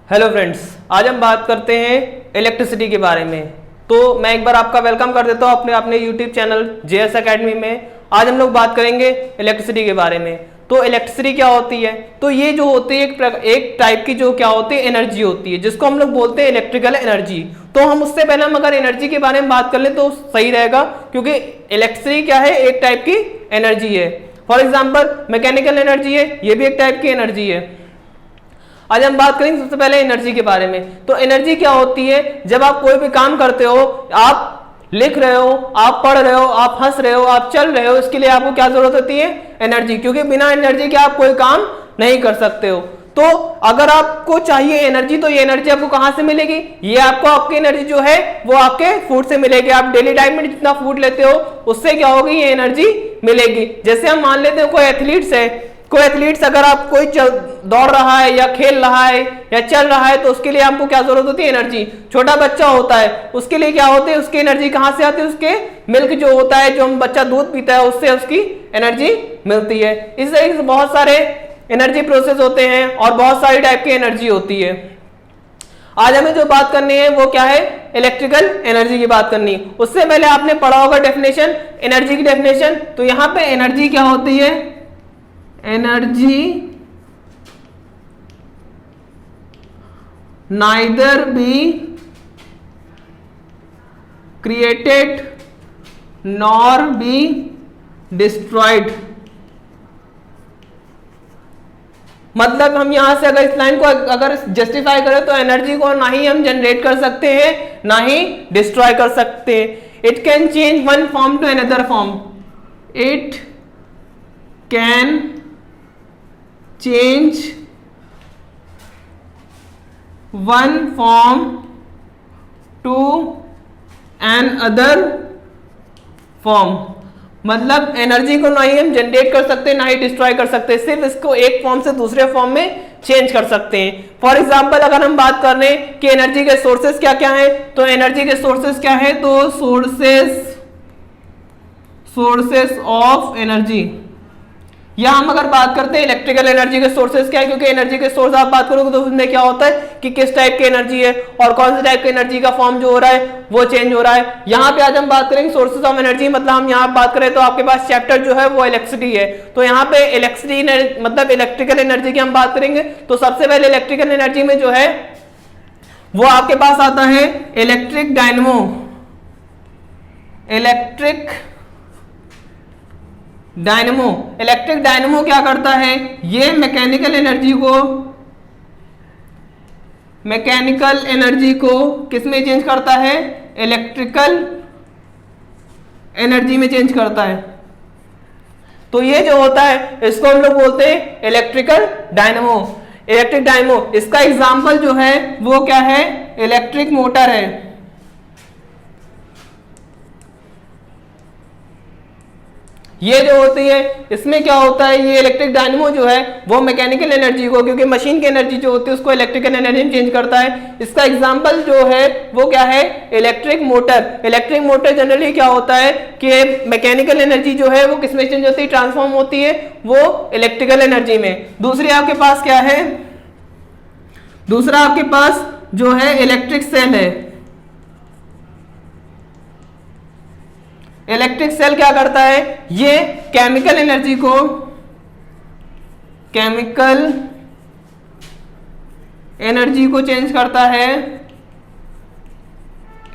Hello friends, आज हम बात करते हैं इलेक्ट्रिसिटी के बारे में। तो मैं एक बार आपका वेलकम कर देता हूँ अपने यूट्यूब चैनल जेएस एकेडमी में। आज हम लोग बात करेंगे इलेक्ट्रिसिटी के बारे में। तो इलेक्ट्रिसिटी क्या होती है? तो ये जो होती है एक टाइप की जो क्या होती है एनर्जी होती है, जिसको हम लोग बोलते हैं इलेक्ट्रिकल एनर्जी। तो हम उससे पहले हम अगर एनर्जी के बारे में बात कर लें तो सही रहेगा, क्योंकि इलेक्ट्रिसिटी क्या है, एक टाइप की एनर्जी है। फॉर एग्जाम्पल मैकेनिकल एनर्जी है, ये भी एक टाइप की एनर्जी है। आज हम बात करेंगे सबसे पहले एनर्जी के बारे में। तो एनर्जी क्या होती है? जब आप कोई भी काम करते हो, आप लिख रहे हो, आप पढ़ रहे हो, आप हंस रहे हो, आप चल रहे हो, इसके लिए आपको क्या जरूरत होती है? एनर्जी, क्योंकि बिना एनर्जी के आप कोई काम नहीं कर सकते हो। तो अगर आपको चाहिए एनर्जी, तो ये एनर्जी आपको कहां से मिलेगी? ये आपको आपकी एनर्जी जो है वो आपके फूड से मिलेगी। आप डेली डाइट में जितना फूड लेते हो उससे क्या होगी? ये एनर्जी मिलेगी। जैसे हम मान लेते हैं कोई एथलीट्स है, कोई एथलीट्स अगर आप कोई दौड़ रहा है या खेल रहा है या चल रहा है, तो उसके लिए आपको क्या जरूरत होती है? एनर्जी। छोटा बच्चा होता है, उसके लिए क्या होती है? उसकी एनर्जी कहां से आती है? उसके मिल्क जो होता है, जो हम बच्चा दूध पीता है, उससे उसकी एनर्जी मिलती है। इस तरीके से बहुत सारे एनर्जी प्रोसेस होते हैं और बहुत सारी टाइप की एनर्जी होती है। आज हमें जो बात करनी है वो क्या है? इलेक्ट्रिकल एनर्जी की बात करनी। उससे पहले आपने पढ़ा होगा डेफिनेशन, एनर्जी की डेफिनेशन। तो यहां पे एनर्जी क्या होती है? Energy neither be created nor be destroyed. मतलब हम यहां से अगर इस लाइन को अगर जस्टिफाई करें तो एनर्जी को ना ही हम जनरेट कर सकते हैं ना ही डिस्ट्रॉय कर सकते हैं। It can change one form to another form. It can change one form to another form. मतलब एनर्जी को ना ही हम जनरेट कर सकते ना ही डिस्ट्रॉय कर सकते, सिर्फ इसको एक फॉर्म से दूसरे फॉर्म में चेंज कर सकते हैं। फॉर एग्जांपल अगर हम बात कर रहे हैं कि एनर्जी के सोर्सेस क्या क्या है, तो एनर्जी के सोर्सेस क्या है? तो सोर्सेस ऑफ एनर्जी। या हम अगर बात करते हैं इलेक्ट्रिकल एनर्जी के सोर्सेस क्या है, क्योंकि एनर्जी के सोर्स आप बात करोगे तो उसमें क्या होता है कि किस टाइप की एनर्जी है और कौन से टाइप की एनर्जी का फॉर्म जो हो रहा है वो चेंज हो रहा है। यहाँ पे आज हम बात करेंगे सोर्सेस ऑफ एनर्जी। मतलब हम यहाँ बात करें तो आपके पास चैप्टर जो है वो इलेक्ट्रिसिटी है। तो यहाँ पे इलेक्ट्रिसिटी मतलब इलेक्ट्रिकल एनर्जी की हम बात करेंगे। तो सबसे पहले इलेक्ट्रिकल एनर्जी में जो है वो आपके पास आता है इलेक्ट्रिक डायनमो। इलेक्ट्रिक डायनमो क्या करता है? ये मैकेनिकल एनर्जी को किस में चेंज करता है? इलेक्ट्रिकल एनर्जी में चेंज करता है। तो ये जो होता है इसको हम लोग बोलते हैं इलेक्ट्रिकल डायनमो। इसका एग्जांपल जो है वो क्या है? इलेक्ट्रिक मोटर है। ये जो होती है इसमें क्या होता है? ये इलेक्ट्रिक डायनमो जो है वो मैकेनिकल एनर्जी को, क्योंकि मशीन की एनर्जी जो होती है उसको इलेक्ट्रिकल एनर्जी में चेंज करता है। इसका एग्जांपल जो है वो क्या है? इलेक्ट्रिक मोटर जनरली क्या होता है कि मैकेनिकल एनर्जी जो है वो किस में चेंज होती है? ट्रांसफॉर्म होती है वो इलेक्ट्रिकल एनर्जी में। दूसरी आपके पास क्या है? दूसरा आपके पास जो है इलेक्ट्रिक सेल है। इलेक्ट्रिक सेल क्या करता है? ये केमिकल एनर्जी को चेंज करता है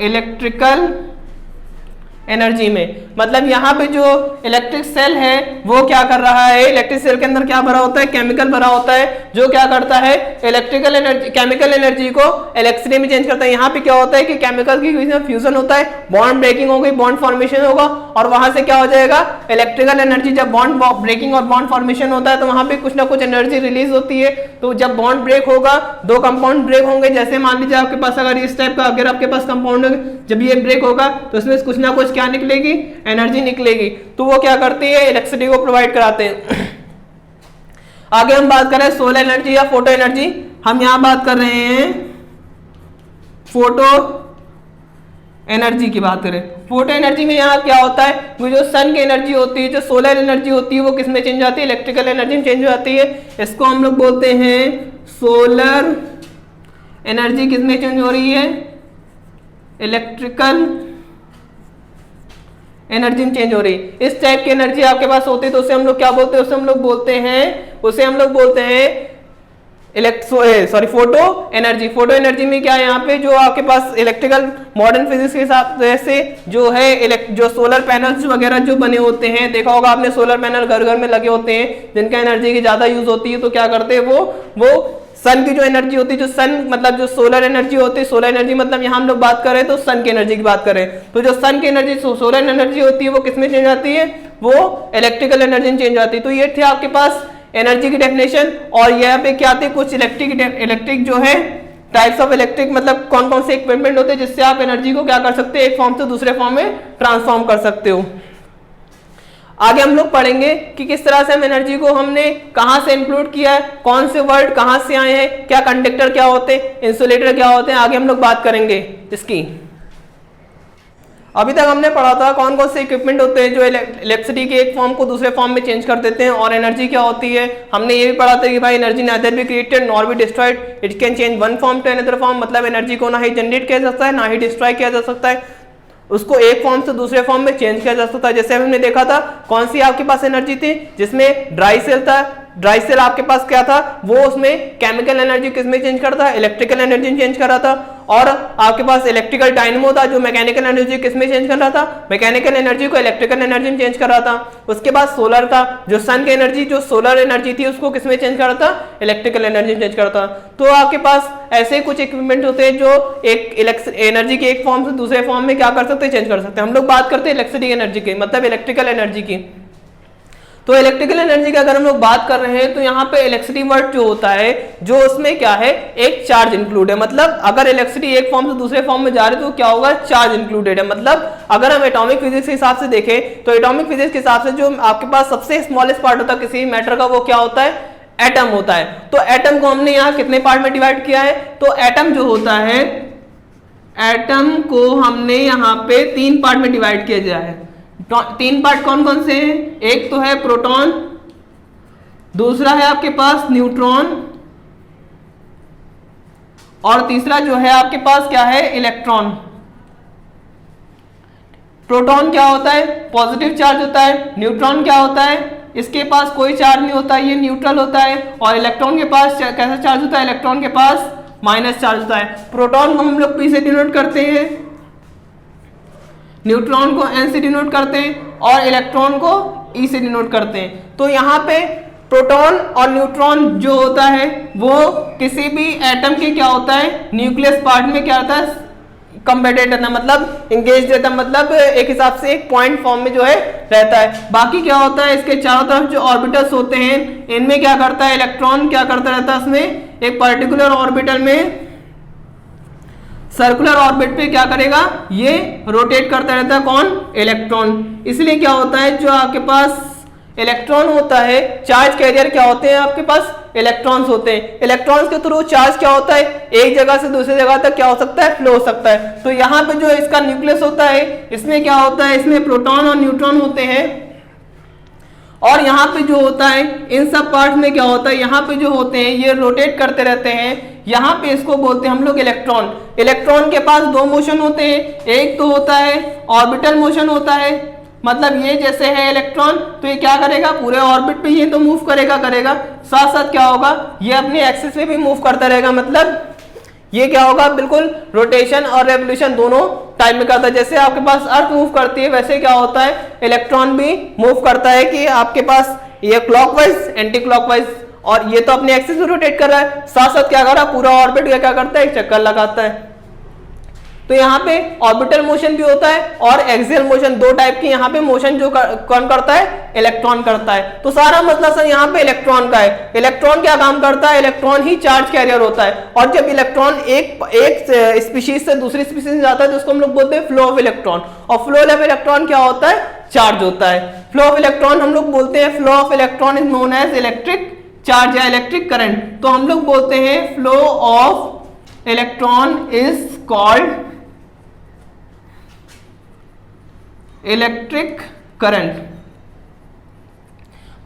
इलेक्ट्रिकल एनर्जी में। मतलब यहाँ पे जो इलेक्ट्रिक सेल है वो क्या कर रहा है? इलेक्ट्रिक सेल के अंदर क्या भरा होता है? केमिकल भरा होता है, जो क्या करता है? केमिकल एनर्जी को इलेक्ट्रिसिटी में चेंज करता है। यहाँ पे क्या होता है कि केमिकल की फ्यूजन होता है, बॉन्ड ब्रेकिंग हो गई, बॉन्ड फॉर्मेशन होगा, और वहां से क्या हो जाएगा? Electrical energy. जब बॉन्ड ब्रेकिंग और बॉन्ड फॉर्मेशन होता है तो वहां पे कुछ ना कुछ एनर्जी रिलीज होती है। तो जब बॉन्ड ब्रेक होगा, दो कंपाउंड ब्रेक होंगे। जैसे मान लीजिए आपके पास अगर इस टाइप का अगर आपके पास कंपाउंड, जब ये ब्रेक होगा तो इसमें कुछ ना कुछ क्या निकलेगी? एनर्जी निकलेगी। तो वो क्या करती है? इलेक्ट्रिसिटी को प्रोवाइड कराते हैं। आगे हम बात करें सोलर एनर्जी या फोटो एनर्जी। हम यहां बात कर रहे हैं फोटो एनर्जी की बात करें। फोटो एनर्जी में यहाँ क्या होता है? वो जो सन की एनर्जी होती है, जो सोलर एनर्जी होती है, वो किस में चेंज हो जाती है? इलेक्ट्रिकल एनर्जी में चेंज हो जाती है। इसको हम लोग बोलते हैं सोलर एनर्जी किसमें चेंज हो रही है, इलेक्ट्रिकल एनर्जी में चेंज हो रही है। इस टाइप की एनर्जी आपके पास होती है तो उसे हम लोग क्या बोलते हैं, उसे हम लोग बोलते हैं फोटो एनर्जी। फोटो एनर्जी में क्या है, यहाँ पे जो आपके पास इलेक्ट्रिकल मॉडर्न फिजिक्स के हिसाब से जो है जो सोलर पैनल्स वगैरह जो बने होते हैं, देखा होगा आपने सोलर पैनल घर घर में लगे होते हैं जिनका एनर्जी की ज्यादा यूज होती है, तो क्या करते हैं वो सन की जो एनर्जी होती है, जो सन मतलब जो सोलर एनर्जी होती है, सोलर एनर्जी मतलब यहाँ हम लोग बात कर रहे हैं तो सन की एनर्जी की बात करें तो जो सन की एनर्जी सोलर एनर्जी होती है वो किसमें चेंज आती है, वो इलेक्ट्रिकल एनर्जी में चेंज आती है। तो ये थे आपके पास एनर्जी की डेफिनेशन। और यहाँ पे क्या आती है, कुछ इलेक्ट्रिक जो है टाइप्स ऑफ इलेक्ट्रिक मतलब कौन कौन से इक्विपमेंट होते हैं जिससे आप एनर्जी को क्या कर सकते हैं, एक फॉर्म से दूसरे फॉर्म में ट्रांसफॉर्म कर सकते हो। आगे हम लोग पढ़ेंगे कि किस तरह से हम एनर्जी को हमने कहां से इंक्लूड किया है, कौन से वर्ड कहां से आए हैं, क्या कंडक्टर क्या होते हैं, इंसुलेटर क्या होते हैं, आगे हम लोग बात करेंगे इसकी। अभी तक हमने पढ़ा था कौन कौन से इक्विपमेंट होते हैं जो इलेक्ट्रिसिटी के एक फॉर्म को दूसरे फॉर्म में चेंज कर देते हैं, और एनर्जी क्या होती है। हमने ये भी पढ़ा था कि भाई energy neither be created nor be destroyed, it can change one form to another form, मतलब एनर्जी को ना ही जनरेट किया जा सकता है ना ही डिस्ट्रॉय किया जा सकता है, उसको एक फॉर्म से दूसरे फॉर्म में चेंज किया जा सकता है। जैसे हमने देखा था कौन सी आपके पास एनर्जी थी, जिसमें ड्राई सेल था, ड्राई सेल आपके पास क्या था, वो उसमें केमिकल एनर्जी किसमें चेंज करता है, इलेक्ट्रिकल एनर्जी में चेंज कर रहा था। और आपके पास इलेक्ट्रिकल डायनेमो था जो मैकेनिकल एनर्जी किसमें चेंज कर रहा था, मैकेनिकल एनर्जी को इलेक्ट्रिकल एनर्जी में चेंज कर रहा था। उसके बाद सोलर था, जो सन की एनर्जी जो सोलर एनर्जी थी उसको किसमें चेंज कर रहा था, इलेक्ट्रिकल एनर्जी में चेंज करता। तो आपके पास ऐसे कुछ इक्विपमेंट होते हैं जो एक एनर्जी के एक फॉर्म से दूसरे फॉर्म में क्या कर सकते हैं, चेंज कर सकते हैं। हम लोग बात करते हैं इलेक्ट्रिसिटी एनर्जी की, मतलब इलेक्ट्रिकल एनर्जी की। तो इलेक्ट्रिकल एनर्जी की अगर हम लोग बात कर रहे हैं तो यहाँ पे इलेक्ट्रिसिटी वर्ड जो होता है, जो उसमें क्या है, एक चार्ज इंक्लूड है। मतलब अगर इलेक्ट्रिसिटी एक फॉर्म से दूसरे फॉर्म में जा रही है तो क्या होगा, चार्ज इंक्लूडेड है। मतलब अगर हम एटॉमिक फिजिक्स के हिसाब से देखें तो एटॉमिक फिजिक्स के हिसाब से जो आपके पास सबसे स्मॉलेस्ट पार्ट होता है किसी मैटर का, वो क्या होता है, एटम होता है। तो एटम को हमने यहाँ कितने पार्ट में डिवाइड किया है, तो एटम जो होता है, एटम को हमने यहाँ पे 3 पार्ट में डिवाइड किया गया है। 3 पार्ट कौन कौन से हैं, एक तो है प्रोटॉन, दूसरा है आपके पास न्यूट्रॉन, और तीसरा जो है आपके पास क्या है, इलेक्ट्रॉन। प्रोटॉन क्या होता है, पॉजिटिव चार्ज होता है। न्यूट्रॉन क्या होता है, इसके पास कोई चार्ज नहीं होता, ये न्यूट्रल होता है। और इलेक्ट्रॉन के पास कैसा चार्ज होता है, इलेक्ट्रॉन के पास माइनस चार्ज होता है। प्रोटॉन को हम लोग P से डिनोट करते हैं, न्यूट्रॉन को N से डिनोट करते हैं, और इलेक्ट्रॉन को E से डिनोट करते हैं। तो यहाँ पे प्रोटॉन और न्यूट्रॉन जो होता है वो किसी भी एटम के क्या होता है, न्यूक्लियस पार्ट में क्या होता है, कंपेटेटर ना, मतलब इंगेज रहता है, मतलब एक हिसाब से एक पॉइंट फॉर्म में जो है रहता है। बाकी क्या होता है, इसके चारों तरफ जो ऑर्बिटल्स होते हैं इनमें क्या करता है, इलेक्ट्रॉन क्या करता रहता है, उसमें एक पर्टिकुलर ऑर्बिटल में सर्कुलर ऑर्बिट पे क्या करेगा, ये रोटेट करता रहता है, कौन, इलेक्ट्रॉन। इसलिए क्या होता है, जो आपके पास इलेक्ट्रॉन होता है, चार्ज कैरियर क्या होते हैं आपके पास, इलेक्ट्रॉन्स होते हैं। इलेक्ट्रॉन्स के थ्रू चार्ज क्या होता है, एक जगह से दूसरी जगह तक क्या हो सकता है, फ्लो हो सकता है। तो यहाँ पे जो इसका न्यूक्लियस होता है, इसमें क्या होता है, इसमें प्रोटॉन और न्यूट्रॉन होते हैं। और यहाँ पे जो होता है, इन सब पार्ट में क्या होता है, यहाँ पे जो होते हैं ये रोटेट करते रहते हैं। यहाँ पे इसको बोलते हैं हम लोग इलेक्ट्रॉन। इलेक्ट्रॉन के पास 2 मोशन होते हैं, एक तो होता है ऑर्बिटल मोशन होता है, मतलब ये जैसे है इलेक्ट्रॉन तो ये क्या करेगा, पूरे ऑर्बिट पे ये तो मूव करेगा, साथ साथ क्या होगा, ये अपने एक्सिस पे भी मूव करता रहेगा। मतलब ये क्या होगा, बिल्कुल रोटेशन और रेवोल्यूशन दोनों टाइम में करता है। जैसे आपके पास अर्थ मूव करती है वैसे क्या होता है, इलेक्ट्रॉन भी मूव करता है कि आपके पास ये क्लॉकवाइज एंटी क्लॉकवाइज, और ये तो अपने एक्सिस में रोटेट कर रहा है, साथ साथ क्या कर रहा है, पूरा ऑर्बिट क्या करता है, एक चक्कर लगाता है। तो यहाँ पे ऑर्बिटल मोशन भी होता है और एक्सियल मोशन, 2 टाइप की यहाँ पे मोशन जो कौन करता है, इलेक्ट्रॉन करता है। तो सारा मतलब सर यहाँ पे इलेक्ट्रॉन का है। इलेक्ट्रॉन क्या काम करता है, इलेक्ट्रॉन ही चार्ज कैरियर होता है। और जब इलेक्ट्रॉन एक स्पीशीज से दूसरी स्पीशीज में जाता है तो उसको हम लोग बोलते हैं फ्लो ऑफ इलेक्ट्रॉन। और फ्लो ऑफ इलेक्ट्रॉन क्या होता है, चार्ज होता है। फ्लो ऑफ इलेक्ट्रॉन हम लोग बोलते हैं, flow of electron is known as electric charge या इलेक्ट्रिक करंट। तो हम लोग बोलते हैं flow of electron is called electric current.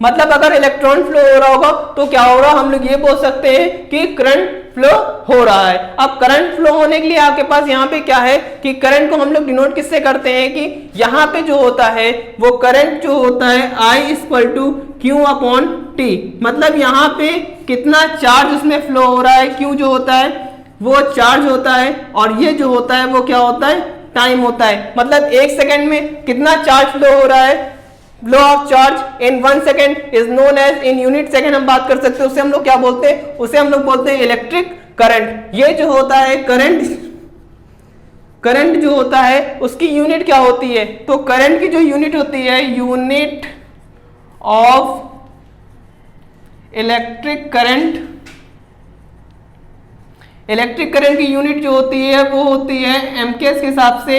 मतलब अगर इलेक्ट्रॉन फ्लो हो रहा होगा तो क्या हो रहा, हम लोग ये बोल सकते हैं कि करंट फ्लो हो रहा है। अब करंट फ्लो होने के लिए आपके पास यहाँ पे क्या है कि करंट को हम लोग डिनोट किससे करते हैं कि यहाँ पे जो होता है वो करंट जो होता है I equal to Q upon T, मतलब यहाँ पे कितना चार्ज उसमें फ्लो हो रहा है, Q जो होता है वो चार्ज होता है और ये जो होता है वो क्या होता है, टाइम होता है। मतलब एक सेकंड में कितना चार्ज फ्लो हो रहा है, flow of charge in 1 second is known as, in unit second हम बात कर सकते हैं, उसे हम लोग क्या बोलते हैं, उसे हम लोग बोलते हैं इलेक्ट्रिक करंट। ये जो होता है करंट जो होता है उसकी यूनिट क्या होती है, तो करंट की जो यूनिट होती है unit of electric current, electric current की यूनिट जो होती है वो होती है एम्पियर्स के हिसाब से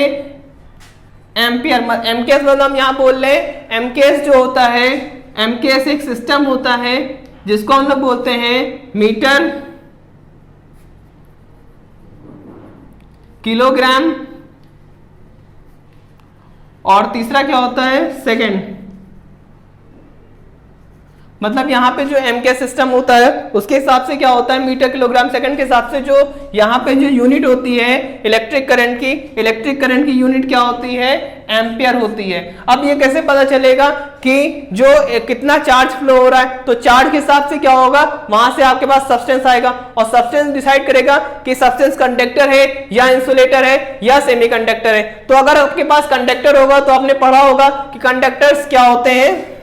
एम्पियर। एमकेएस मतलब हम यहाँ बोल रहे हैं एमकेएस जो होता है, एमकेएस एक सिस्टम होता है जिसको हम लोग बोलते हैं मीटर किलोग्राम, और तीसरा क्या होता है सेकंड। मतलब यहाँ पे जो एमकेएस सिस्टम होता है उसके हिसाब से क्या होता है मीटर किलोग्राम सेकंड के हिसाब से जो यहाँ पे जो यूनिट होती है इलेक्ट्रिक करंट की यूनिट क्या होती है, एम्पियर होती है। अब ये कैसे पता चलेगा कि जो कितना चार्ज फ्लो हो रहा है, तो चार्ज के हिसाब से क्या होगा, वहां से आपके पास सब्सटेंस आएगा और सब्सटेंस डिसाइड करेगा कि सब्सटेंस कंडक्टर है या इंसुलेटर है या सेमीकंडक्टर है। तो अगर आपके पास कंडक्टर होगा तो आपने पढ़ा होगा कि कंडक्टर्स क्या होते हैं,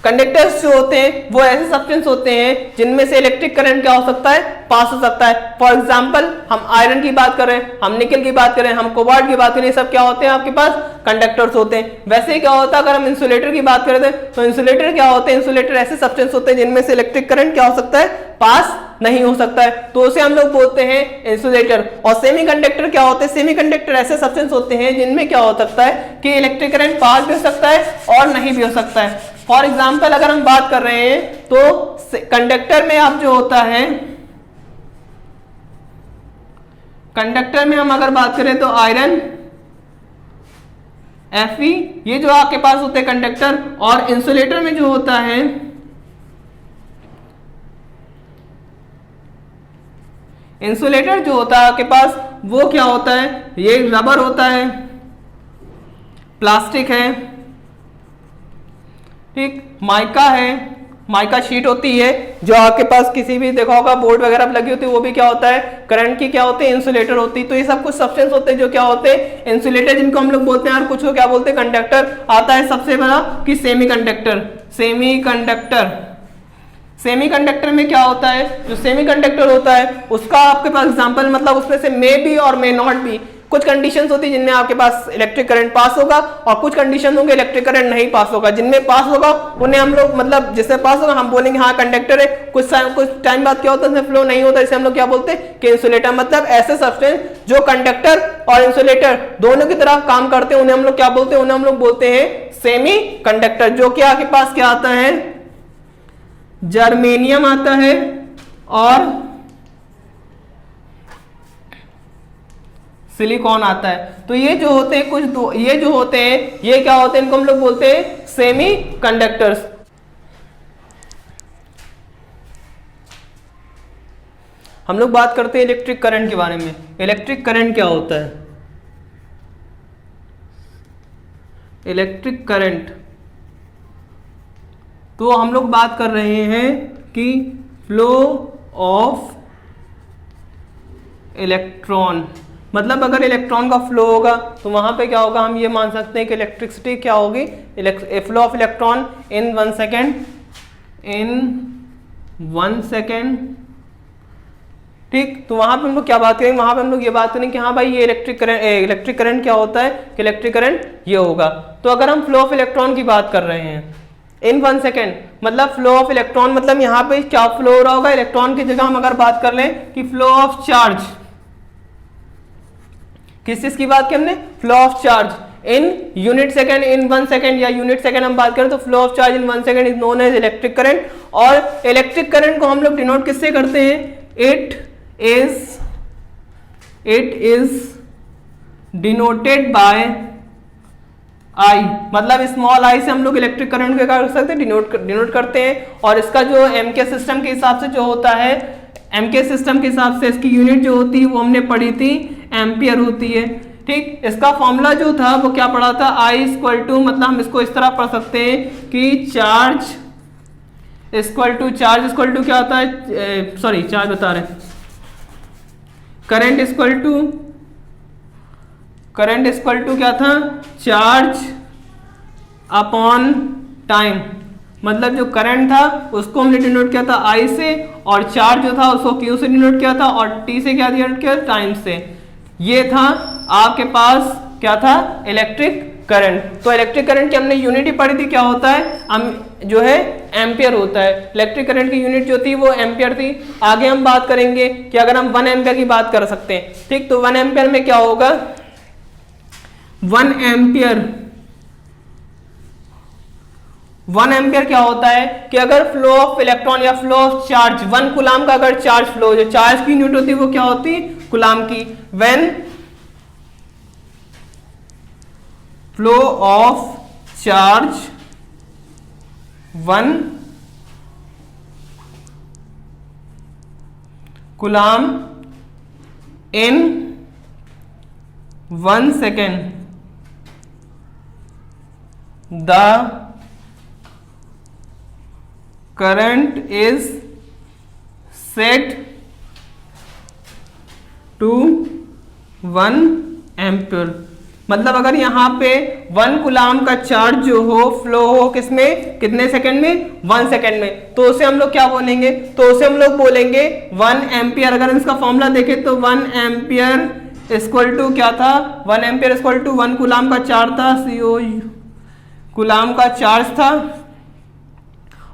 कंडक्टर्स जो होते हैं वो ऐसे सब्सटेंस होते हैं जिनमें से इलेक्ट्रिक करंट क्या हो सकता है, पास हो सकता है। फॉर एग्जांपल हम आयरन की बात कर रहे हैं, हम निकल की बात कर रहे हैं, हम कोबाल्ट की बात कर रहे हैं, सब क्या होते हैं आपके पास कंडक्टर्स होते हैं। वैसे ही क्या होता है अगर हम इंसुलेटर की बात करते हैं तो इंसुलेटर क्या होते हैं, इंसुलेटर ऐसे सब्सटेंस होते हैं जिनमें से इलेक्ट्रिक करंट क्या हो सकता है, पास नहीं हो सकता है, तो उसे हम लोग बोलते हैं इंसुलेटर। और सेमीकंडक्टर क्या होते हैं, सेमीकंडक्टर ऐसे सब्सटेंस होते हैं जिनमें क्या हो सकता है कि इलेक्ट्रिक करंट पास भी हो सकता है और नहीं भी हो सकता है। फॉर एग्जाम्पल अगर हम बात कर रहे हैं तो कंडक्टर में आप जो होता है, कंडक्टर में हम अगर बात करें तो आयरन Fe, ये जो आपके पास होते हैं कंडक्टर, और इंसुलेटर में जो होता है इंसुलेटर जो होता है आपके पास वो क्या होता है, ये रबर होता है, प्लास्टिक है, ठीक, माइका है, माइका शीट होती है जो आपके पास किसी भी देखा होगा बोर्ड वगैरह पर लगी होती है, वो भी क्या होता है करंट की क्या होती है, इंसुलेटर होती है। तो ये सब कुछ सब्सटेंस होते हैं जो क्या होते हैं इंसुलेटर, जिनको हम लोग बोलते हैं, और कुछ को क्या बोलते हैं कंडक्टर। आता है सबसे बड़ा कि सेमीकंडक्टर। सेमीकंडक्टर में क्या होता है, जो सेमीकंडक्टर होता है उसका आपके पास एग्जांपल, मतलब उसमें से मे बी और मे नॉट बी, कुछ कंडीशंस होती है जिनमें आपके पास इलेक्ट्रिक करंट पास होगा और कुछ कंडीशन होंगे इलेक्ट्रिक करंट नहीं पास होगा। जिनमें पास होगा उन्हें हम लोग, मतलब जिससे पास होगा हम बोलेंगे हाँ कंडक्टर है। कुछ टाइम बाद क्या होता है, फ्लो नहीं होता, इसे हम लोग क्या बोलते हैं कि इंसुलेटर। मतलब ऐसे सब्सटेंस जो कंडक्टर और इंसुलेटर दोनों की तरह काम करते हैं उन्हें हम लोग क्या बोलते हैं, उन्हें हम लोग बोलते हैं सेमी कंडक्टर। जो कि आपके पास क्या आता है, जर्मेनियम आता है और सिलिकॉन आता है। तो ये जो होते हैं कुछ दो, ये जो होते हैं ये क्या होते हैं, इनको हम लोग बोलते हैं सेमी कंडक्टर्स। हम लोग बात करते हैं इलेक्ट्रिक करंट के बारे में। इलेक्ट्रिक करंट क्या होता है, इलेक्ट्रिक करंट, तो हम लोग बात कर रहे हैं कि फ्लो ऑफ इलेक्ट्रॉन। मतलब अगर इलेक्ट्रॉन का फ्लो होगा तो वहां पे क्या होगा, हम ये मान सकते हैं कि इलेक्ट्रिसिटी क्या होगी, flow of electron in 1 second, ठीक। तो वहां पे हम लोग क्या बात करेंगे, वहां पे हम लोग ये बात करेंगे कि हाँ भाई ये इलेक्ट्रिक करंट क्या होता है, कि इलेक्ट्रिक करंट ये होगा। तो अगर हम फ्लो ऑफ इलेक्ट्रॉन की बात कर रहे हैं इन 1 सेकेंड, मतलब फ्लो ऑफ इलेक्ट्रॉन, मतलब यहाँ पे क्या फ्लो हो रहा होगा इलेक्ट्रॉन की जगह हम अगर बात कर लें कि फ्लो ऑफ चार्ज, किस चीज की बात की हमने, flow of charge in unit second, in 1 second या यूनिट सेकेंड हम बात करें तो flow of charge in 1 second is known as electric current. और इलेक्ट्रिक करंट को हम लोग डिनोट किससे करते हैं, it is denoted by I, मतलब स्मॉल आई से हम लोग इलेक्ट्रिक करंट को क्या कर सकते हैं, डिनोट करते हैं। और इसका जो एमके सिस्टम के हिसाब से जो होता है एमके सिस्टम के हिसाब से इसकी यूनिट जो होती है वो हमने पढ़ी थी एम्पियर होती है। ठीक, इसका फॉर्मूला जो था वो क्या पढ़ा था, I इक्वल टू, मतलब हम इसको इस तरह पढ़ सकते हैं कि चार्ज इक्वल टू क्या होता है, सॉरी चार्ज बता रहे, करंट इक्वल टू क्या था, चार्ज अपॉन टाइम। मतलब जो करंट था उसको हमने डिनोट किया था I से, और चार्ज जो था उसको Q से डिनोट किया था, और T से क्या डिनोट किया, टाइम से। ये था आपके पास क्या था, इलेक्ट्रिक करंट। तो इलेक्ट्रिक करंट की हमने यूनिट ही पढ़ी थी, क्या होता है, जो है एम्पियर होता है। इलेक्ट्रिक करंट की यूनिट जो थी वो एम्पियर थी। आगे हम बात करेंगे कि अगर हम 1 एम्पियर की बात कर सकते हैं। ठीक, तो 1 एम्पियर में क्या होगा, 1 एम्पियर क्या होता है कि अगर फ्लो ऑफ इलेक्ट्रॉन या फ्लो ऑफ चार्ज 1 कूलाम का अगर चार्ज फ्लो, जो चार्ज की यूनिट होती है वो क्या होती है, कूलाम की। When flow of charge 1 coulomb in 1 second, the current is set to 1 ampere. मतलब अगर यहाँ पे 1 कूलाम का चार्ज जो हो फ्लो हो किसमें, कितने सेकंड में, 1 सेकंड में, तो उसे हम लोग क्या बोलेंगे, तो उसे हम लोग बोलेंगे 1 एम्पियर। अगर इसका फॉर्मूला देखें तो 1 एम्पियर इक्वल टू क्या था, 1 एम्पियर इक्वल टू 1 कूलाम का चार्ज था, CO कूलाम का चार्ज था,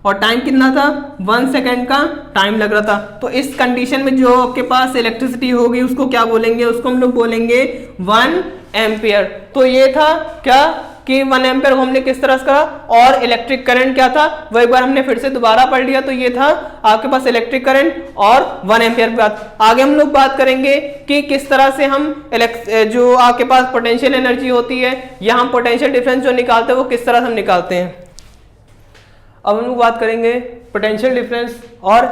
और टाइम कितना था, 1 सेकेंड का टाइम लग रहा था। तो इस कंडीशन में जो आपके पास इलेक्ट्रिसिटी होगी उसको क्या बोलेंगे, उसको हम लोग बोलेंगे 1 एम्पियर। तो ये था क्या कि 1 एम्पियर हमने किस तरह से करा, और इलेक्ट्रिक करंट क्या था वो एक बार हमने फिर से दोबारा पढ़ लिया। तो ये था आपके पास इलेक्ट्रिक करंट और 1 एम्पियर की बात। आगे हम लोग बात करेंगे कि किस तरह से हम जो आपके पास पोटेंशियल एनर्जी होती है या हम पोटेंशियल डिफरेंस जो निकालते हैं वो किस तरह से हम निकालते हैं। अब हम लोग बात करेंगे पोटेंशियल डिफरेंस और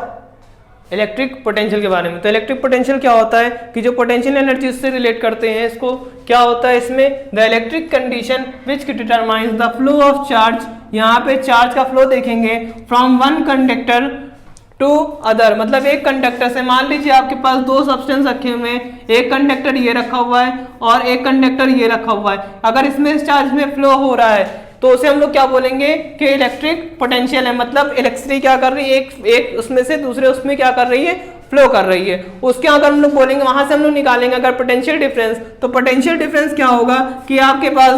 इलेक्ट्रिक पोटेंशियल के बारे में। तो इलेक्ट्रिक पोटेंशियल क्या होता है कि जो पोटेंशियल एनर्जी उससे रिलेट करते हैं, इसको क्या होता है, इसमें the electric condition which determines the flow of charge. यहाँ पे चार्ज का फ्लो देखेंगे फ्रॉम 1 कंडक्टर टू अदर, मतलब एक कंडक्टर से, मान लीजिए आपके पास 2 सब्सटेंस रखे हुए हैं, एक कंडक्टर ये रखा हुआ है और एक कंडक्टर ये रखा हुआ है। अगर इसमें चार्ज में फ्लो हो रहा है तो उसे हम लोग क्या बोलेंगे कि इलेक्ट्रिक पोटेंशियल है। मतलब इलेक्ट्रिसिटी क्या कर रही है, एक उसमें से दूसरे उसमें क्या कर रही है, फ्लो कर रही है। उसके अगर हम लोग बोलेंगे, वहां से हम लोग निकालेंगे अगर पोटेंशियल डिफरेंस, तो पोटेंशियल डिफरेंस क्या होगा कि आपके पास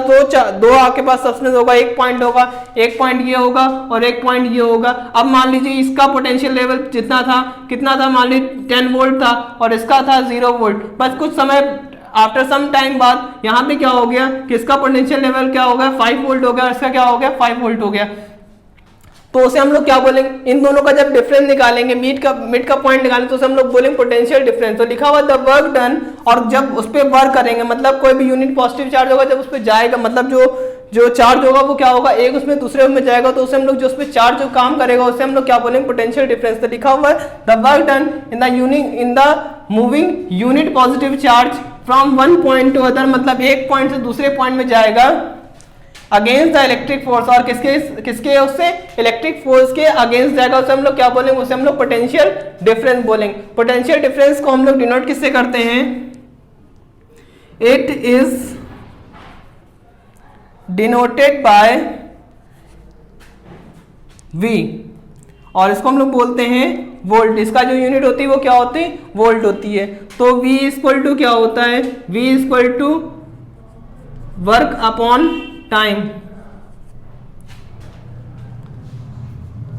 दो आपके पास सब्सटेंस होगा, एक पॉइंट होगा, एक पॉइंट ये होगा और एक पॉइंट ये होगा। अब मान लीजिए इसका पोटेंशियल लेवल जितना था, कितना था, मान लीजिए 10 वोल्ट था और इसका था 0 वोल्ट। बस कुछ समय आफ्टर सम टाइम बाद यहाँ पे क्या हो गया कि इसका पोटेंशियल लेवल क्या हो गया, 5 वोल्ट हो गया और इसका क्या हो गया, 5 वोल्ट हो गया। तो उसे हम लोग क्या बोलेंगे, इन दोनों का जब डिफरेंस निकालेंगे, मिड का पॉइंट निकालेंगे, तो उसे हम लोग बोलेंगे पोटेंशियल डिफरेंस। तो लिखा हुआ द वर्क डन, और जब उस पर वर्क करेंगे, मतलब कोई भी यूनिट पॉजिटिव चार्ज होगा जब उस पर जाएगा, मतलब जो चार्ज होगा वो क्या होगा, एक उसमें दूसरे उसमें जाएगा, तो उसे हम लोग जो उस पर चार्ज जो काम करेगा उसे हम लोग क्या बोलेंगे, पोटेंशियल डिफरेंस। तो लिखा हुआ है the work done in the moving unit positive charge from 1 point two other, मतलब एक पॉइंट से दूसरे पॉइंट में जाएगा अगेंस्ट द इलेक्ट्रिक फोर्स, और किसके उससे इलेक्ट्रिक फोर्स के अगेंस्ट जाएगा, उसे हम लोग क्या बोलेंगे, उसे हम लोग पोटेंशियल डिफरेंस बोलेंगे। पोटेंशियल डिफरेंस को हम लोग डिनोट किससे करते हैं, it is denoted bye V, और इसको हम लोग बोलते हैं वोल्ट। इसका जो यूनिट होती है वो क्या होती है, वोल्ट होती है। तो V इक्वल टू क्या होता है, V equal to work upon time,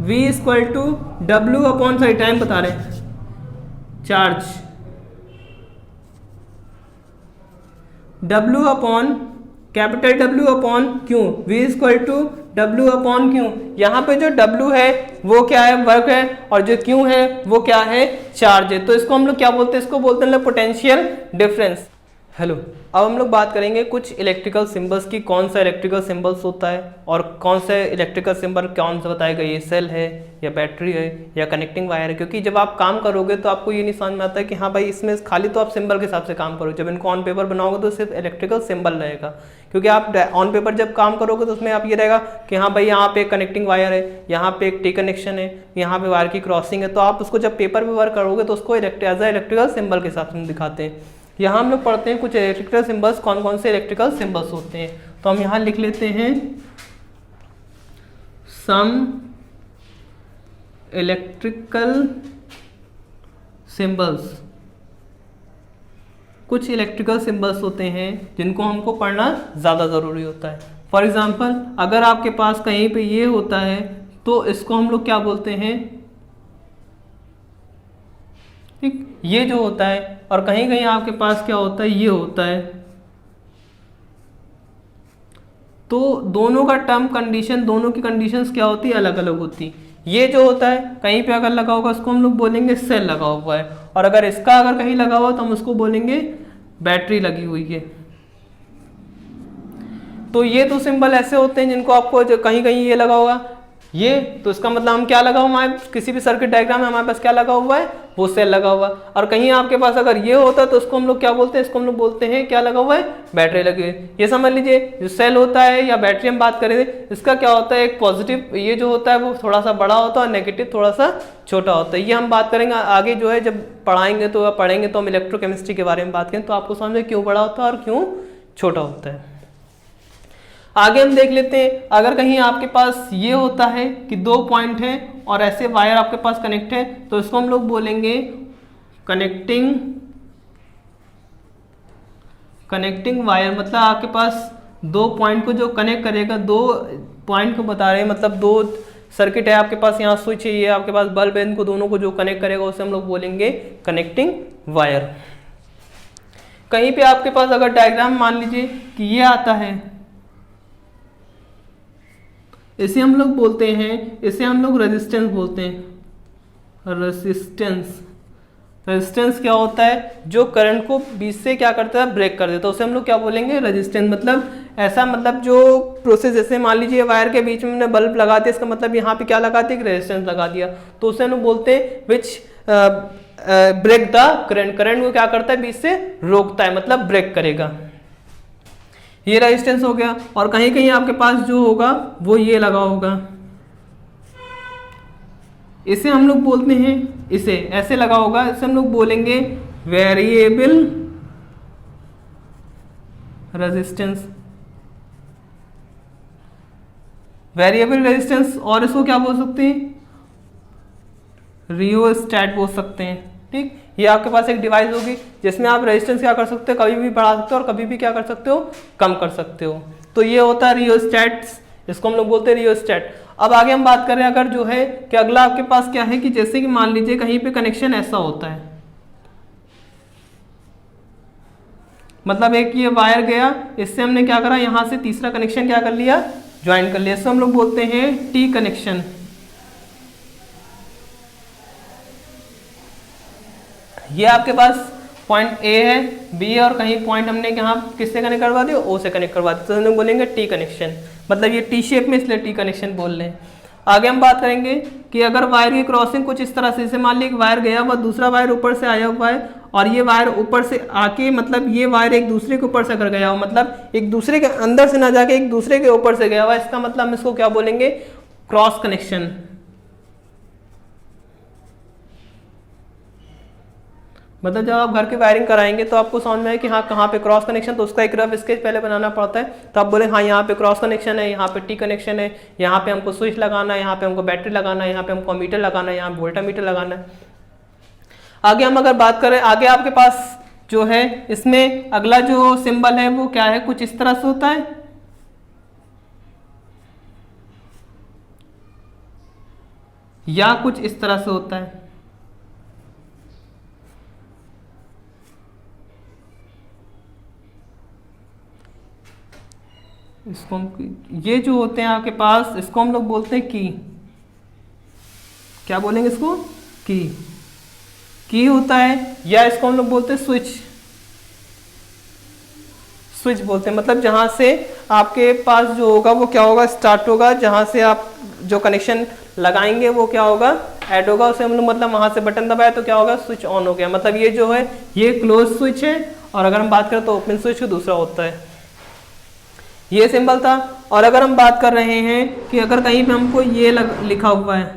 V equal to W upon, sorry time बता रहे हैं, charge, W upon capital W upon Q, V equal to W upon Q। यहाँ पे जो W है वो क्या है, वर्क है, और जो Q है वो क्या है, चार्ज है। तो इसको हम लोग क्या बोलते हैं, इसको बोलते हैं पोटेंशियल डिफरेंस। हेलो, अब हम लोग बात करेंगे कुछ इलेक्ट्रिकल सिंबल्स की, कौन सा इलेक्ट्रिकल सिंबल्स होता है और कौन सा इलेक्ट्रिकल सिंबल कौन सा बताएगा, ये सेल है या बैटरी है या कनेक्टिंग वायर है। क्योंकि जब आप काम करोगे तो आपको ये नहीं समझ में आता है कि हाँ भाई इसमें खाली तो आप सिंबल के हिसाब से काम करो, जब इनको ऑन पेपर बनाओगे तो सिर्फ इलेक्ट्रिकल सिंबल रहेगा। क्योंकि आप ऑन पेपर जब काम करोगे तो उसमें आप ये रहेगा कि हाँ भाई यहाँ पे एक कनेक्टिंग वायर है, यहाँ पे एक टी कनेक्शन है, यहाँ पे वायर की क्रॉसिंग है, तो आप उसको जब पेपर पे वर्क करोगे तो उसको एज अ इलेक्ट्रिकल सिंबल के हिसाब से दिखाते हैं। यहाँ हम लोग पढ़ते हैं कुछ इलेक्ट्रिकल सिंबल्स, कौन कौन से इलेक्ट्रिकल सिंबल्स होते हैं। तो हम यहाँ लिख लेते हैं सम इलेक्ट्रिकल सिंबल्स। कुछ इलेक्ट्रिकल सिंबल्स होते हैं जिनको हमको पढ़ना ज़्यादा ज़रूरी होता है। फॉर एग्जाम्पल अगर आपके पास कहीं पे ये होता है तो इसको हम लोग क्या बोलते हैं, ठीक, ये जो होता है, और कहीं कहीं आपके पास क्या होता है, ये होता है। तो दोनों का टर्म कंडीशन, दोनों की कंडीशंस क्या होती है, अलग अलग होती। ये जो होता है कहीं पे अगर लगा होगा उसको हम लोग बोलेंगे सेल लगा हुआ है, और अगर इसका अगर कहीं लगा हुआ तो हम उसको बोलेंगे बैटरी लगी हुई है। तो ये तो सिंबल ऐसे होते हैं जिनको आपको जो कहीं कहीं ये लगा होगा, ये तो इसका मतलब हम क्या लगा हुआ, हमारे किसी भी सर्किट डायग्राम में हमारे पास क्या लगा हुआ है, वो सेल लगा हुआ है। और कहीं आपके पास अगर ये होता है तो उसको हम लोग क्या बोलते हैं, इसको हम लोग बोलते हैं क्या लगा हुआ है, बैटरी लगी हुई है। ये समझ लीजिए जो सेल होता है या बैटरी हम बात करें इसका क्या होता है, एक पॉजिटिव ये जो होता है वो थोड़ा सा बड़ा होता है और नेगेटिव थोड़ा सा छोटा होता है। ये हम बात करेंगे आगे जो है, जब पढ़ाएंगे तो पढ़ेंगे तो हम इलेक्ट्रोकेमिस्ट्री के बारे में बात करें तो आपको समझ में क्यों बड़ा होता है और क्यों छोटा होता है। आगे हम देख लेते हैं, अगर कहीं आपके पास ये होता है कि दो पॉइंट हैं और ऐसे वायर आपके पास कनेक्ट है तो इसको हम लोग बोलेंगे कनेक्टिंग वायर। मतलब आपके पास दो पॉइंट को जो कनेक्ट करेगा, दो पॉइंट को बता रहे हैं, मतलब दो सर्किट है आपके पास, यहाँ स्विच है, ये आपके पास बल्ब है, इनको दोनों को जो कनेक्ट करेगा उसे हम लोग बोलेंगे कनेक्टिंग वायर। कहीं पे आपके पास अगर डायग्राम मान लीजिए कि ये आता है, इसे हम लोग बोलते हैं, इसे हम लोग रेजिस्टेंस बोलते हैं। रेजिस्टेंस क्या होता है, जो करंट को बीच से क्या करता है, ब्रेक कर देता है, उसे हम लोग क्या बोलेंगे, रेजिस्टेंस। मतलब ऐसा, मतलब जो प्रोसेस, जैसे मान लीजिए वायर के बीच में हमने बल्ब लगा दिया, इसका मतलब यहाँ पे क्या लगा दिया, रेजिस्टेंस लगा दिया, तो उसे हम लोग बोलते हैं which break the current. Current को क्या करता है, बीच से रोकता है, मतलब ब्रेक करेगा। ये रेजिस्टेंस हो गया। और कहीं कहीं आपके पास जो होगा वो ये लगा होगा, इसे हम लोग बोलते हैं, इसे ऐसे लगा होगा, इसे हम लोग बोलेंगे वेरिएबल रेजिस्टेंस। वेरिएबल रेजिस्टेंस, और इसको क्या बोल सकते हैं, रियोस्टैट बोल सकते हैं। ठीक, ये आपके पास एक डिवाइस होगी जिसमें आप रेजिस्टेंस क्या कर सकते हो, कभी भी बढ़ा सकते हो और कभी भी क्या कर सकते हो, कम कर सकते हो। तो ये होता है रियोस्टैट, इसको हम लोग बोलते हैं रियोस्टैट। अब आगे हम बात करें अगर जो है कि अगला आपके पास क्या है कि जैसे कि मान लीजिए कहीं पे कनेक्शन ऐसा होता है, मतलब एक ये वायर गया, इससे हमने क्या करा, यहां से तीसरा कनेक्शन क्या कर लिया, ज्वाइन कर लिया, इसको हम लोग बोलते हैं टी कनेक्शन। ये आपके पास पॉइंट ए है, बी है, और कहीं पॉइंट हमने यहाँ किससे कनेक्ट करवा दिया, ओ से कनेक्ट करवा दिया, तो हम लोग बोलेंगे टी कनेक्शन। मतलब ये टी शेप में, इसलिए टी कनेक्शन बोल रहे हैं। आगे हम बात करेंगे कि अगर वायर की क्रॉसिंग कुछ इस तरह से, जैसे मान लीजिए वायर गया हुआ, दूसरा वायर ऊपर से आया हुआ है, और ये वायर ऊपर से आके, मतलब ये वायर एक दूसरे के ऊपर से अगर गया हो, मतलब एक दूसरे के अंदर से ना जाके एक दूसरे के ऊपर से गया हुआ, इसका मतलब हम इसको क्या बोलेंगे, क्रॉस कनेक्शन। मतलब जब आप घर की वायरिंग कराएंगे तो आपको समझ में आए कि हाँ कहाँ पे क्रॉस कनेक्शन, तो उसका एक रफ स्केच पहले बनाना पड़ता है। तो आप बोले हाँ यहाँ पे क्रॉस कनेक्शन है, यहाँ पे टी कनेक्शन है, यहाँ पे हमको स्विच लगाना है, यहाँ पे हमको बैटरी लगाना है, यहाँ पे हमको मीटर लगाना है, यहाँ पे वोल्टामीटर लगाना है। आगे हम अगर बात करें, आगे आपके पास जो है इसमें अगला जो सिंबल है वो क्या है, कुछ इस तरह से होता है, या कुछ इस तरह से होता है। इसको हम, ये जो होते हैं आपके पास, इसको हम लोग बोलते हैं की। क्या बोलेंगे इसको, की होता है, या इसको हम लोग बोलते हैं स्विच। स्विच बोलते हैं। मतलब जहां से आपके पास जो होगा वो क्या होगा, स्टार्ट होगा, जहां से आप जो कनेक्शन लगाएंगे वो क्या होगा, ऐड होगा। उसे हम लोग मतलब वहां से बटन दबाया तो क्या होगा, स्विच ऑन हो गया। मतलब ये जो है ये क्लोज स्विच है, और अगर हम बात करें तो ओपन स्विच का दूसरा होता है। ये सिंबल था। और अगर हम बात कर रहे हैं कि अगर कहीं पे हमको ये लिखा हुआ है,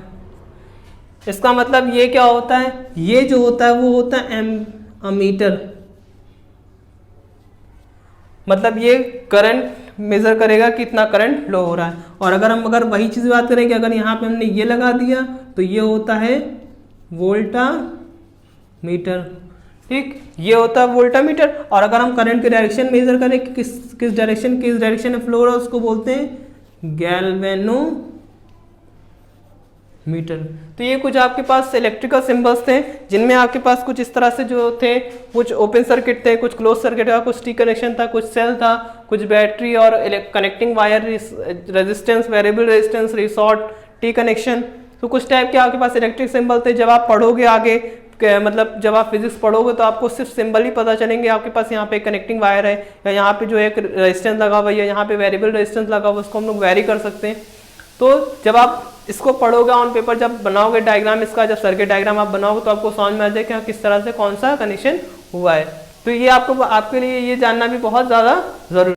इसका मतलब ये क्या होता है, ये जो होता है वो होता है एमीटर। मतलब ये करंट मेजर करेगा कितना करंट फ्लो हो रहा है। और अगर वही चीज बात करें कि अगर यहाँ पे हमने ये लगा दिया तो ये होता है वोल्टामीटर। ठीक, ये होता है वोल्टामीटर। और अगर हम करंट की डायरेक्शन मेजर करें कि किस डायरेक्शन में फ्लो हो रहा है, उसको बोलते हैं गैल्वेनोमीटर। तो ये कुछ आपके पास इलेक्ट्रिकल सिंबल्स थे, जिनमें आपके पास कुछ इस तरह से जो थे, कुछ ओपन सर्किट थे, कुछ क्लोज सर्किट था, कुछ टी कनेक्शन था, कुछ सेल था, कुछ बैटरी और connecting wire, resistance, variable resistance, resort, T connection. तो कुछ टाइप के आपके पास इलेक्ट्रिक सिंबल थे। जब आप पढ़ोगे आगे, मतलब जब आप फिजिक्स पढ़ोगे तो आपको सिर्फ सिंबल ही पता चलेंगे। आपके पास यहाँ पे कनेक्टिंग वायर है, या यहाँ पे जो एक रेजिस्टेंस लगा हुआ है, या यहाँ पे वेरिएबल रेजिस्टेंस लगा हुआ है, उसको हम लोग वेरी कर सकते हैं। तो जब आप इसको पढ़ोगे ऑन पेपर, जब बनाओगे डायग्राम इसका, जब सर्किट डायग्राम आप बनाओगे तो आपको समझ में आ जाए कि किस तरह से कौन सा कनेक्शन हुआ है। तो ये आपके लिए ये जानना भी बहुत ज़्यादा जरूरी